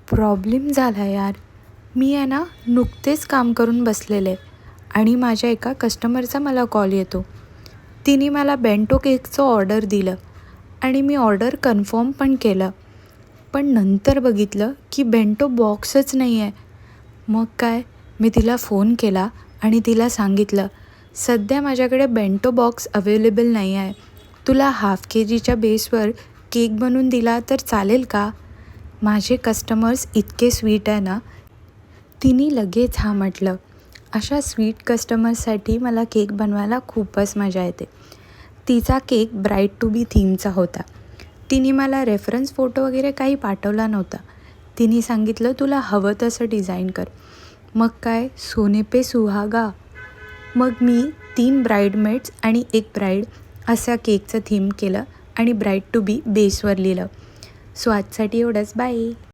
Problem झाला यार. मी आहे ना नुकतेच काम करून बसलेले आणि माझ्या एका कस्टमरचा मला कॉल येतो. तिने मला बेंटो केकचं ऑर्डर दिलं आणि मी ऑर्डर कन्फर्म पण केलं. पण नंतर बघितलं की बेंटो बॉक्सच नाही आहे. मग काय, मी तिला फोन केला आणि तिला सांगितलं, सध्या माझ्याकडे बेंटो बॉक्स अवेलेबल नाही आहे. तुला हाफ KGच्या बेसवर केक बनवून दिला तर चालेल का? माझे कस्टमर्स इतके स्वीट आहे ना. तिने लगेच हां म्हटलं. अशा स्वीट कस्टमर्ससाठी मला केक बनवायला खूपच मजा येते. तिचा केक ब्राईड टू बी थीमचा होता. तिने मला रेफरन्स फोटो वगैरे काही पाठवला नव्हता. तिने सांगितलं तुला हवं तसं डिझाईन कर. मग काय, सोने पे सुहागा. मग मी 3 ब्राईडमेड्स आणि 1 ब्राईड असा केकचं थीम केलं आणि ब्राईड टू बी बेसवर लिहिलं. सो आजसाठी एवढंच. बाय.